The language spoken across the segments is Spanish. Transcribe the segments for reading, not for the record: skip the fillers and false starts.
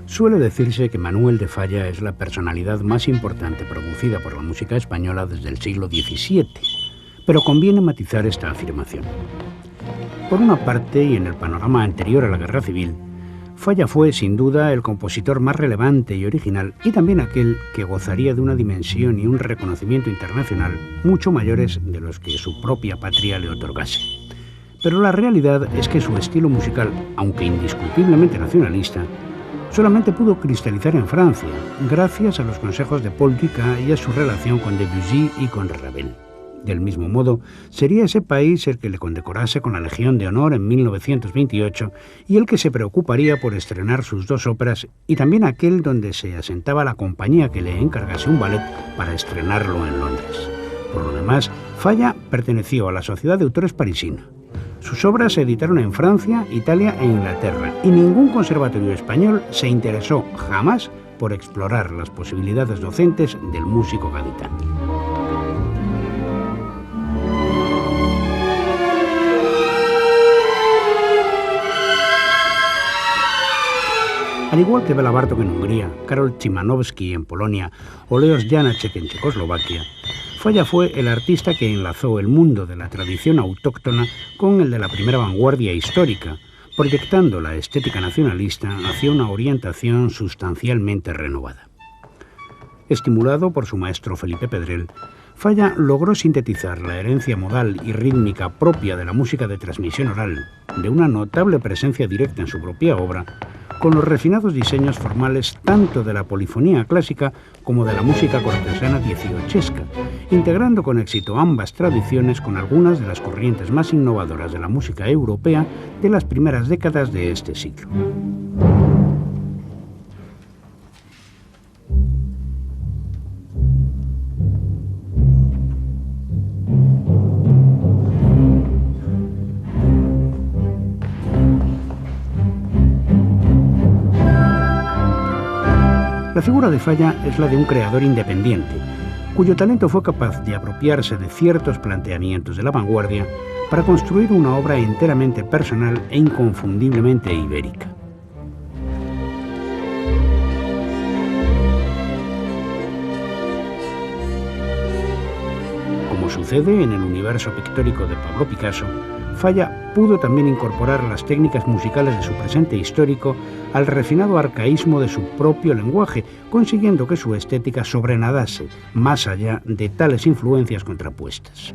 Suele decirse que Manuel de Falla es la personalidad más importante producida por la música española desde el siglo XVII, pero conviene matizar esta afirmación. Por una parte, y en el panorama anterior a la Guerra Civil, Falla fue, sin duda, el compositor más relevante y original, y también aquel que gozaría de una dimensión y un reconocimiento internacional mucho mayores de los que su propia patria le otorgase. Pero la realidad es que su estilo musical, aunque indiscutiblemente nacionalista, solamente pudo cristalizar en Francia, gracias a los consejos de Paul Dukas y a su relación con Debussy y con Ravel. Del mismo modo, sería ese país el que le condecorase con la Legión de Honor en 1928 y el que se preocuparía por estrenar sus dos óperas, y también aquel donde se asentaba la compañía que le encargase un ballet para estrenarlo en Londres. Por lo demás, Falla perteneció a la Sociedad de Autores parisina. Sus obras se editaron en Francia, Italia e Inglaterra, y ningún conservatorio español se interesó jamás por explorar las posibilidades docentes del músico gaditano. Al igual que Béla Bartók en Hungría, Karol Szymanowski en Polonia o Leos Janáček en Checoslovaquia, Falla fue el artista que enlazó el mundo de la tradición autóctona con el de la primera vanguardia histórica, proyectando la estética nacionalista hacia una orientación sustancialmente renovada. Estimulado por su maestro Felipe Pedrell, Falla logró sintetizar la herencia modal y rítmica propia de la música de transmisión oral, de una notable presencia directa en su propia obra, con los refinados diseños formales tanto de la polifonía clásica como de la música cortesana dieciochesca, integrando con éxito ambas tradiciones con algunas de las corrientes más innovadoras de la música europea de las primeras décadas de este siglo. La figura de Falla es la de un creador independiente, cuyo talento fue capaz de apropiarse de ciertos planteamientos de la vanguardia para construir una obra enteramente personal e inconfundiblemente ibérica. Como sucede en el universo pictórico de Pablo Picasso, Falla pudo también incorporar las técnicas musicales de su presente histórico al refinado arcaísmo de su propio lenguaje, consiguiendo que su estética sobrenadase más allá de tales influencias contrapuestas.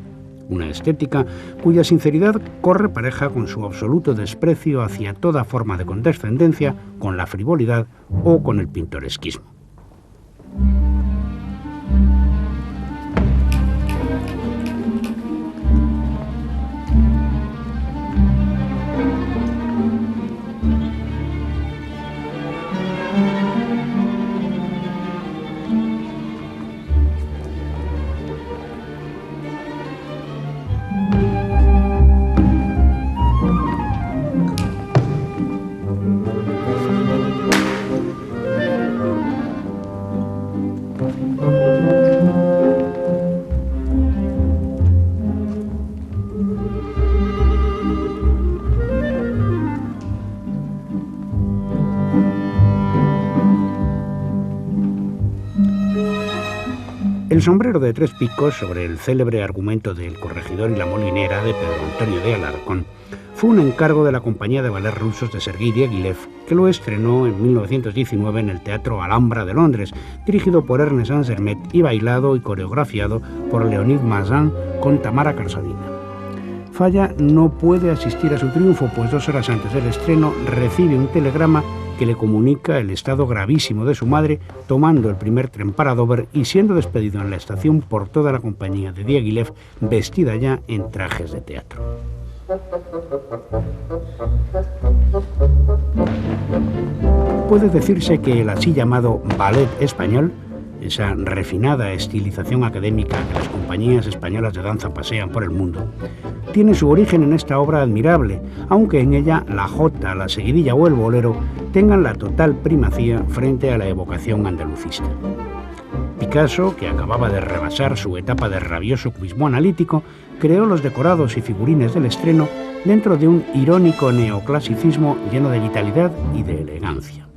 Una estética cuya sinceridad corre pareja con su absoluto desprecio hacia toda forma de condescendencia, con la frivolidad o con el pintoresquismo. El sombrero de tres picos sobre el célebre argumento del Corregidor y la Molinera de Pedro Antonio de Alarcón fue un encargo de la compañía de ballet rusos de Sergei Diaghilev, que lo estrenó en 1919 en el Teatro Alhambra de Londres, dirigido por Ernest Ansermet y bailado y coreografiado por Leonid Mazan con Tamara Karsadina. Falla no puede asistir a su triunfo, pues 2 horas antes del estreno recibe un telegrama que le comunica el estado gravísimo de su madre, tomando el primer tren para Dover y siendo despedido en la estación por toda la compañía de Diaghilev, vestida ya en trajes de teatro. Puede decirse que el así llamado ballet español, esa refinada estilización académica que las compañías españolas de danza pasean por el mundo, tiene su origen en esta obra admirable, aunque en ella la jota, la seguidilla o el bolero tengan la total primacía frente a la evocación andalucista. Picasso, que acababa de rebasar su etapa de rabioso cubismo analítico, creó los decorados y figurines del estreno dentro de un irónico neoclasicismo lleno de vitalidad y de elegancia.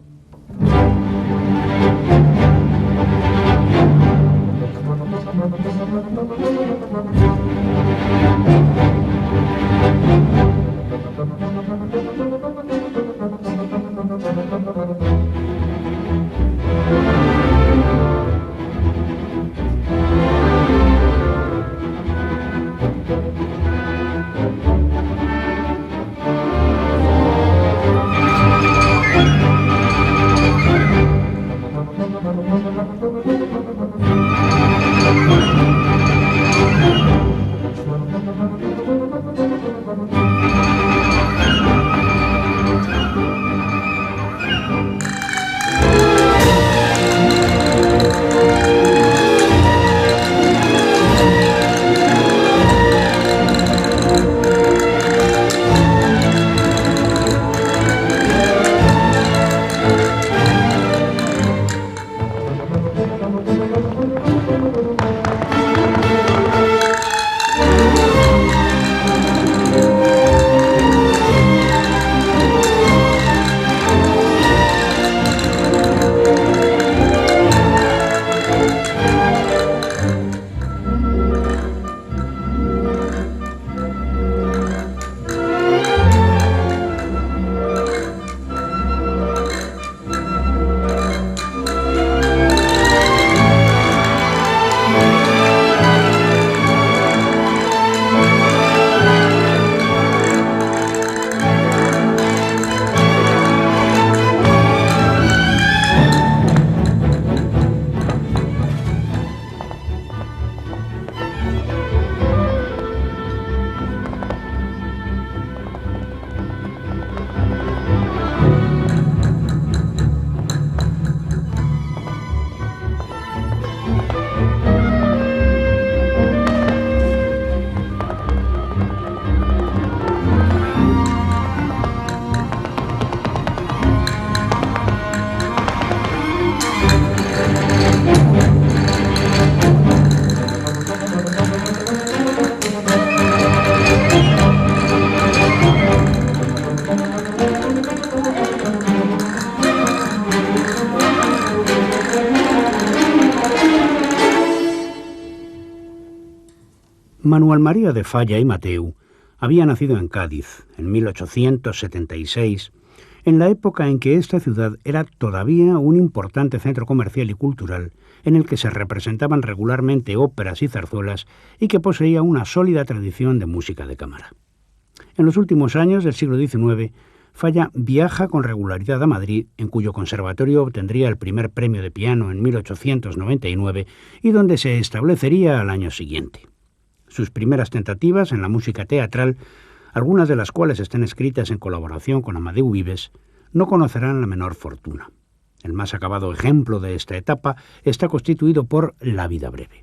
Manuel María de Falla y Mateu había nacido en Cádiz en 1876, en la época en que esta ciudad era todavía un importante centro comercial y cultural en el que se representaban regularmente óperas y zarzuelas y que poseía una sólida tradición de música de cámara. En los últimos años del siglo XIX, Falla viaja con regularidad a Madrid, en cuyo conservatorio obtendría el primer premio de piano en 1899 y donde se establecería al año siguiente. Sus primeras tentativas en la música teatral, algunas de las cuales están escritas en colaboración con Amadeu Vives, no conocerán la menor fortuna. El más acabado ejemplo de esta etapa está constituido por La vida breve.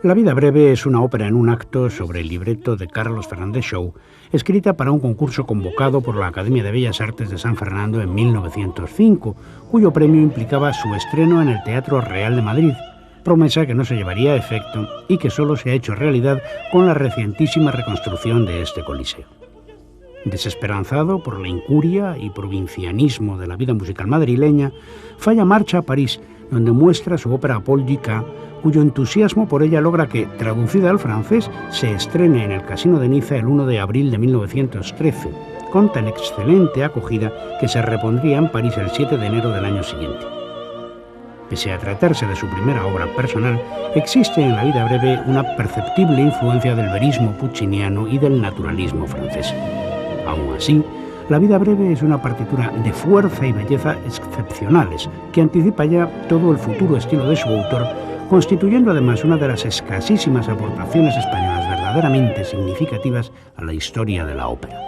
La vida breve es una ópera en un acto sobre el libreto de Carlos Fernández Shaw, escrita para un concurso convocado por la Academia de Bellas Artes de San Fernando en 1905, cuyo premio implicaba su estreno en el Teatro Real de Madrid, promesa que no se llevaría a efecto y que solo se ha hecho realidad con la recientísima reconstrucción de este coliseo. Desesperanzado por la incuria y provincianismo de la vida musical madrileña, Falla marcha a París, donde muestra su ópera Paul Dukas cuyo entusiasmo por ella logra que, traducida al francés, se estrene en el Casino de Niza el 1 de abril de 1913, con tan excelente acogida que se repondría en París el 7 de enero del año siguiente. Pese a tratarse de su primera obra personal, existe en La vida breve una perceptible influencia del verismo pucciniano y del naturalismo francés. Aún así, La vida breve es una partitura de fuerza y belleza excepcionales, que anticipa ya todo el futuro estilo de su autor, constituyendo además una de las escasísimas aportaciones españolas verdaderamente significativas a la historia de la ópera.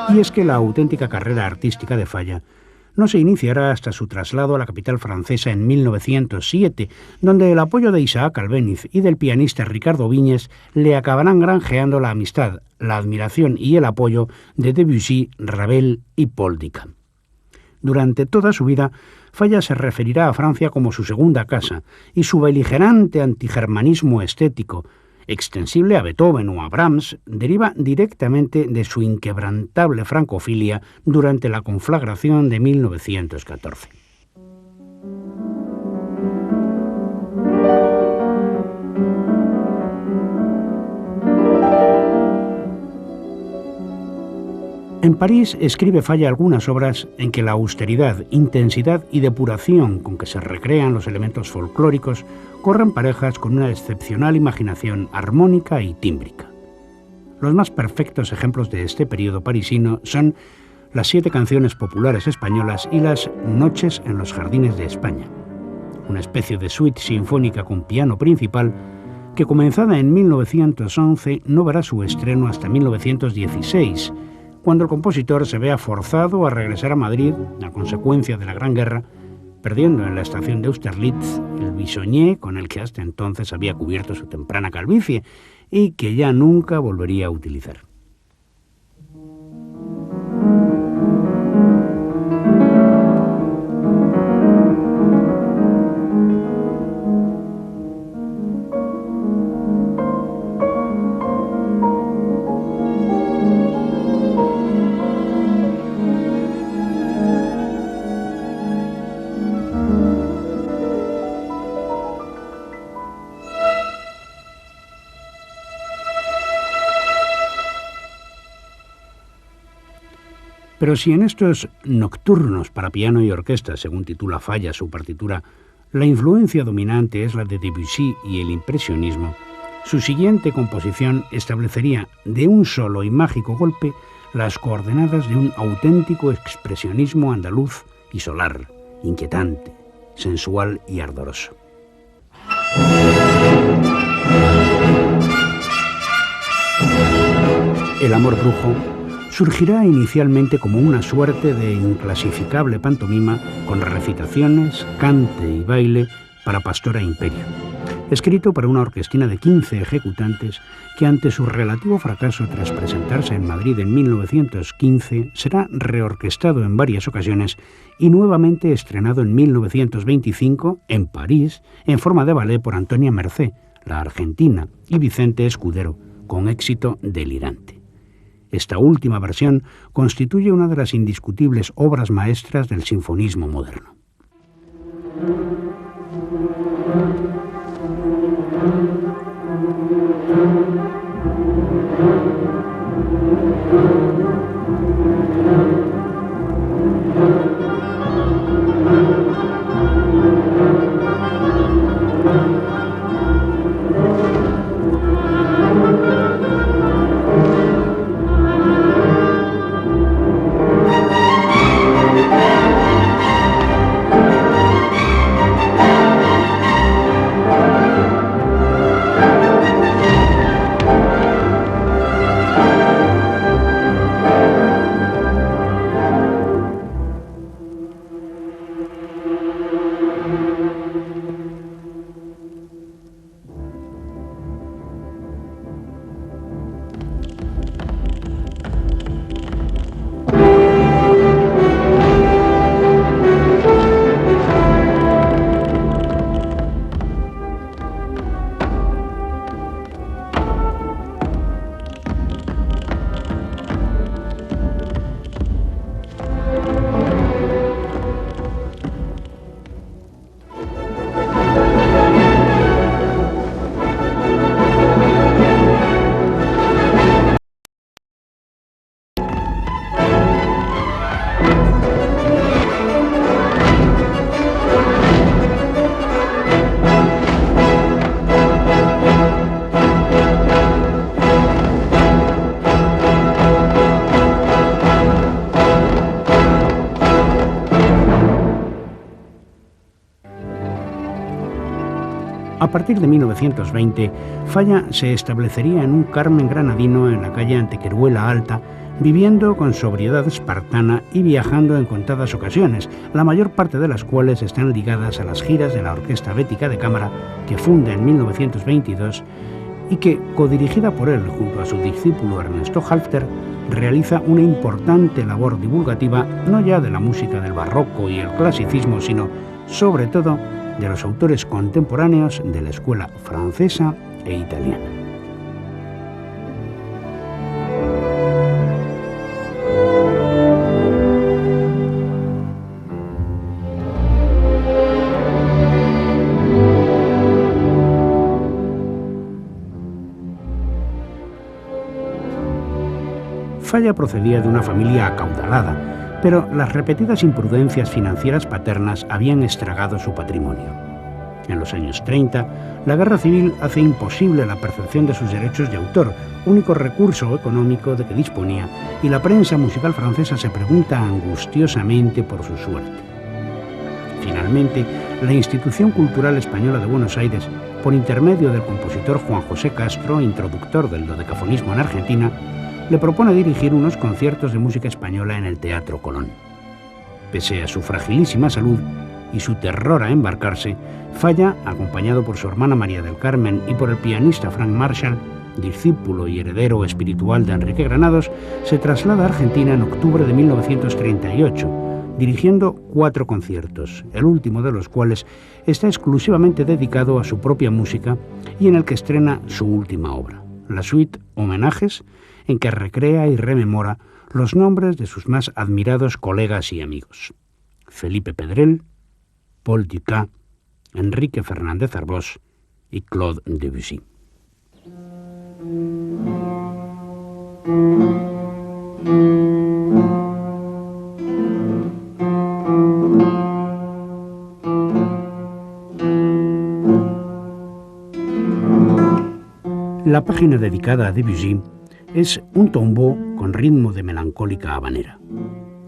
Y es que la auténtica carrera artística de Falla no se iniciará hasta su traslado a la capital francesa en 1907, donde el apoyo de Isaac Albéniz y del pianista Ricardo Viñes le acabarán granjeando la amistad, la admiración y el apoyo de Debussy, Ravel y Paul Dican. Durante toda su vida, Falla se referirá a Francia como su segunda casa, y su beligerante antigermanismo estético, extensible a Beethoven o a Brahms, deriva directamente de su inquebrantable francofilia durante la conflagración de 1914. En París escribe Falla algunas obras en que la austeridad, intensidad y depuración con que se recrean los elementos folclóricos corren parejas con una excepcional imaginación armónica y tímbrica. Los más perfectos ejemplos de este periodo parisino son las 7 canciones populares españolas y las Noches en los jardines de España, una especie de suite sinfónica con piano principal que, comenzada en 1911, no verá su estreno hasta 1916, cuando el compositor se vea forzado a regresar a Madrid a consecuencia de la Gran Guerra, perdiendo en la estación de Austerlitz el bisogné con el que hasta entonces había cubierto su temprana calvicie y que ya nunca volvería a utilizar. Pero si en estos nocturnos para piano y orquesta, según titula Falla su partitura, la influencia dominante es la de Debussy y el impresionismo, su siguiente composición establecería de un solo y mágico golpe las coordenadas de un auténtico expresionismo andaluz y solar, inquietante, sensual y ardoroso. El amor brujo surgirá inicialmente como una suerte de inclasificable pantomima con recitaciones, cante y baile para Pastora Imperio, escrito para una orquestina de 15 ejecutantes que, ante su relativo fracaso tras presentarse en Madrid en 1915, será reorquestado en varias ocasiones y nuevamente estrenado en 1925 en París en forma de ballet por Antonia Mercé, la argentina, y Vicente Escudero, con éxito delirante. Esta última versión constituye una de las indiscutibles obras maestras del sinfonismo moderno. A partir de 1920, Falla se establecería en un Carmen granadino en la calle Antequeruela Alta, viviendo con sobriedad espartana y viajando en contadas ocasiones, la mayor parte de las cuales están ligadas a las giras de la Orquesta Bética de Cámara, que funda en 1922 y que, codirigida por él junto a su discípulo Ernesto Halfter, realiza una importante labor divulgativa no ya de la música del barroco y el clasicismo, sino, sobre todo, de los autores contemporáneos de la escuela francesa e italiana. Falla procedía de una familia acaudalada, pero las repetidas imprudencias financieras paternas habían estragado su patrimonio. En los años 30, la guerra civil hace imposible la percepción de sus derechos de autor, único recurso económico de que disponía, y la prensa musical francesa se pregunta angustiosamente por su suerte. Finalmente, la Institución Cultural Española de Buenos Aires, por intermedio del compositor Juan José Castro, introductor del dodecafonismo en Argentina, le propone dirigir unos conciertos de música española en el Teatro Colón. Pese a su fragilísima salud y su terror a embarcarse, Falla, acompañado por su hermana María del Carmen y por el pianista Frank Marshall, discípulo y heredero espiritual de Enrique Granados, se traslada a Argentina en octubre de 1938, dirigiendo 4 conciertos, el último de los cuales está exclusivamente dedicado a su propia música y en el que estrena su última obra, la suite Homenajes, en que recrea y rememora los nombres de sus más admirados colegas y amigos: Felipe Pedrell, Paul Dukas, Enrique Fernández Arbós y Claude Debussy. La página dedicada a Debussy es un tombeau con ritmo de melancólica habanera,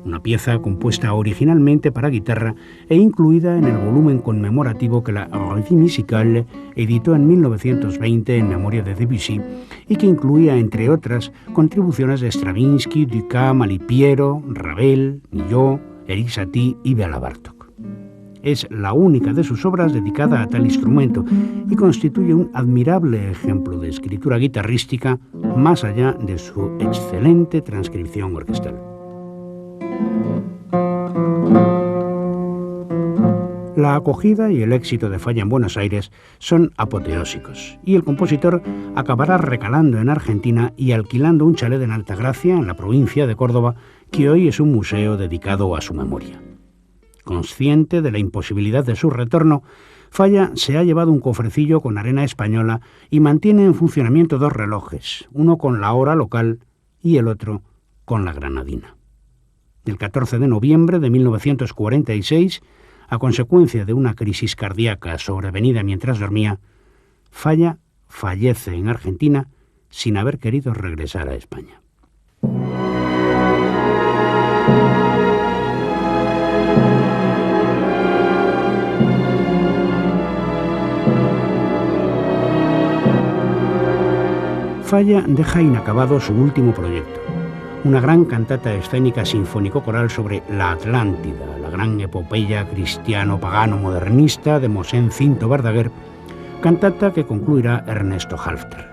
una pieza compuesta originalmente para guitarra e incluida en el volumen conmemorativo que la Revue Musicale editó en 1920 en memoria de Debussy y que incluía, entre otras, contribuciones de Stravinsky, Dukas, Malipiero, Ravel, Milhaud, Erik Satie y Béla Bartók. Es la única de sus obras dedicada a tal instrumento y constituye un admirable ejemplo de escritura guitarrística más allá de su excelente transcripción orquestal. La acogida y el éxito de Falla en Buenos Aires son apoteósicos, y el compositor acabará recalando en Argentina y alquilando un chalet en Altagracia, en la provincia de Córdoba, que hoy es un museo dedicado a su memoria. Consciente de la imposibilidad de su retorno, Falla se ha llevado un cofrecillo con arena española y mantiene en funcionamiento 2 relojes, uno con la hora local y el otro con la granadina. El 14 de noviembre de 1946, a consecuencia de una crisis cardíaca sobrevenida mientras dormía, Falla fallece en Argentina sin haber querido regresar a España. Falla deja inacabado su último proyecto, una gran cantata escénica sinfónico-coral sobre la Atlántida, la gran epopeya cristiano-pagano-modernista de Mosén Cinto Verdaguer, cantata que concluirá Ernesto Halffter.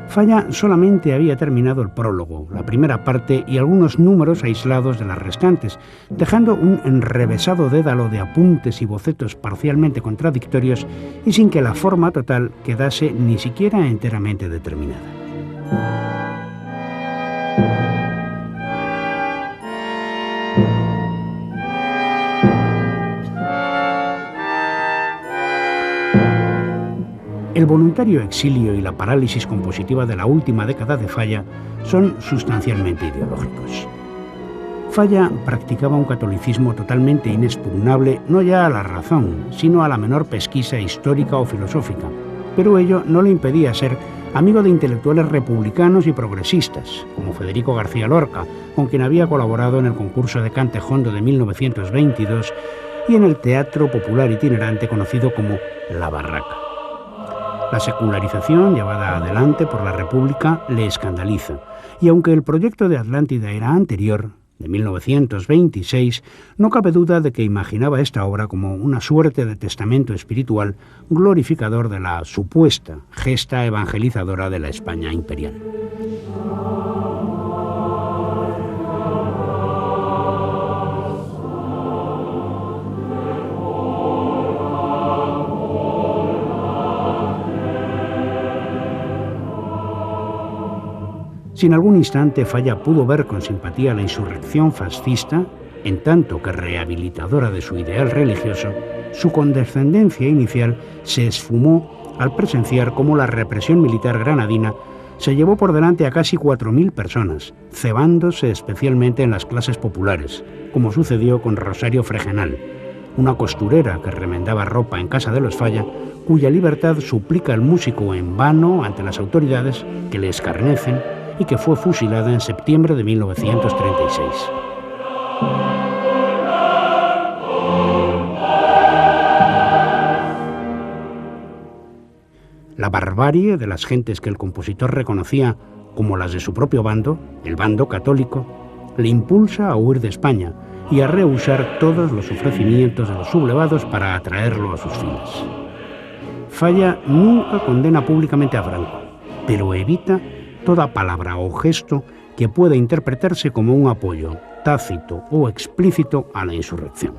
Falla solamente había terminado el prólogo, la primera parte y algunos números aislados de las restantes, dejando un enrevesado dédalo de apuntes y bocetos parcialmente contradictorios y sin que la forma total quedase ni siquiera enteramente determinada. El voluntario exilio y la parálisis compositiva de la última década de Falla son sustancialmente ideológicos. Falla practicaba un catolicismo totalmente inexpugnable no ya a la razón, sino a la menor pesquisa histórica o filosófica, pero ello no le impedía ser amigo de intelectuales republicanos y progresistas, como Federico García Lorca, con quien había colaborado en el concurso de cante jondo de 1922 y en el teatro popular itinerante conocido como La Barraca. La secularización llevada adelante por la República le escandaliza, y aunque el proyecto de Atlántida era anterior, de 1926, no cabe duda de que imaginaba esta obra como una suerte de testamento espiritual glorificador de la supuesta gesta evangelizadora de la España imperial. Si en algún instante Falla pudo ver con simpatía la insurrección fascista, en tanto que rehabilitadora de su ideal religioso, su condescendencia inicial se esfumó al presenciar cómo la represión militar granadina se llevó por delante a casi 4.000 personas, cebándose especialmente en las clases populares, como sucedió con Rosario Fregenal, una costurera que remendaba ropa en casa de los Falla, cuya libertad suplica el músico en vano ante las autoridades que le escarnecen y que fue fusilada en septiembre de 1936. La barbarie de las gentes que el compositor reconocía como las de su propio bando, el bando católico, le impulsa a huir de España y a rehusar todos los ofrecimientos de los sublevados para atraerlo a sus filas. Falla nunca condena públicamente a Franco, pero evita toda palabra o gesto que pueda interpretarse como un apoyo tácito o explícito a la insurrección.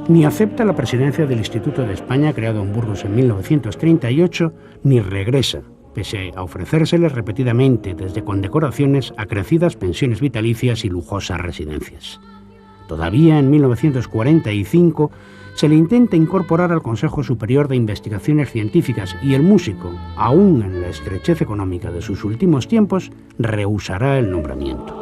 Ni acepta la presidencia del Instituto de España, creado en Burgos en 1938, ni regresa, pese a ofrecérseles repetidamente desde condecoraciones a crecidas pensiones vitalicias y lujosas residencias. Todavía en 1945 se le intenta incorporar al Consejo Superior de Investigaciones Científicas y el músico, aún en la estrechez económica de sus últimos tiempos, rehusará el nombramiento.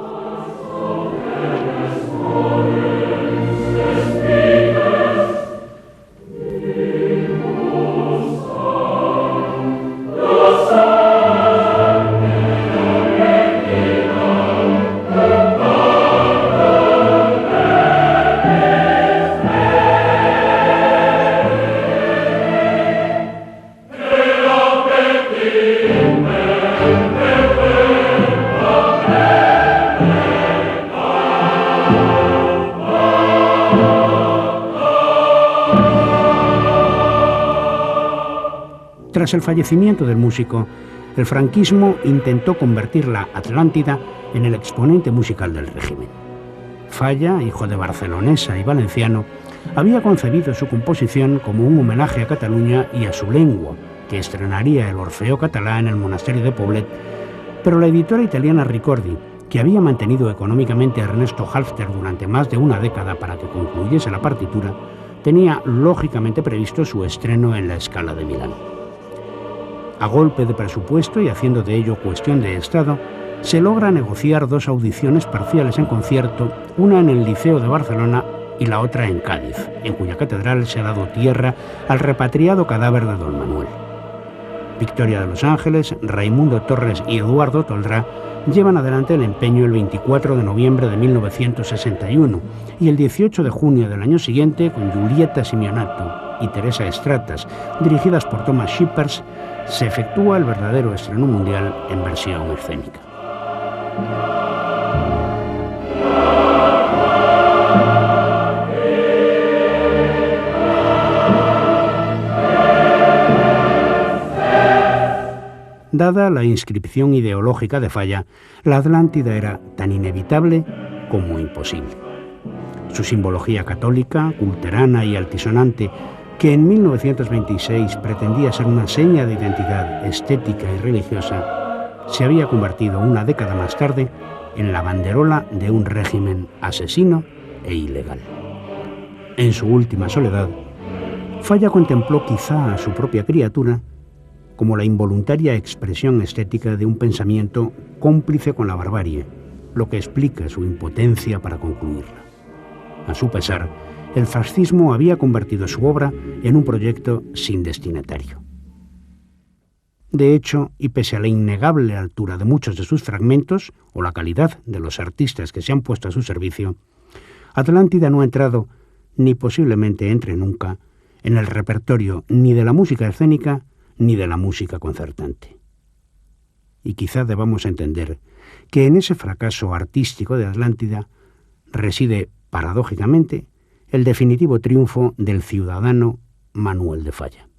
Tras el fallecimiento del músico, el franquismo intentó convertir la Atlántida en el exponente musical del régimen. Falla, hijo de barcelonesa y valenciano, había concebido su composición como un homenaje a Cataluña y a su lengua, que estrenaría el Orfeo Catalá en el monasterio de Poblet, pero la editora italiana Ricordi, que había mantenido económicamente a Ernesto Halffter durante más de una década para que concluyese la partitura, tenía lógicamente previsto su estreno en la Scala de Milán. A golpe de presupuesto y haciendo de ello cuestión de Estado, se logra negociar dos audiciones parciales en concierto, una en el Liceo de Barcelona y la otra en Cádiz, en cuya catedral se ha dado tierra al repatriado cadáver de don Manuel. Victoria de Los Ángeles, Raimundo Torres y Eduardo Toldrá llevan adelante el empeño el 24 de noviembre de 1961 y el 18 de junio del año siguiente, con Giulietta Simeonato y Teresa Estratas, dirigidas por Thomas Shippers, se efectúa el verdadero estreno mundial en versión escénica. Dada la inscripción ideológica de Falla, la Atlántida era tan inevitable como imposible. Su simbología católica, culterana y altisonante, que en 1926 pretendía ser una seña de identidad estética y religiosa, se había convertido una década más tarde en la banderola de un régimen asesino e ilegal. En su última soledad, Falla contempló quizá a su propia criatura como la involuntaria expresión estética de un pensamiento cómplice con la barbarie, lo que explica su impotencia para concluirla. A su pesar, el fascismo había convertido su obra en un proyecto sin destinatario. De hecho, y pese a la innegable altura de muchos de sus fragmentos, o la calidad de los artistas que se han puesto a su servicio, Atlántida no ha entrado, ni posiblemente entre nunca, en el repertorio ni de la música escénica ni de la música concertante. Y quizá debamos entender que en ese fracaso artístico de Atlántida reside, paradójicamente, el definitivo triunfo del ciudadano Manuel de Falla.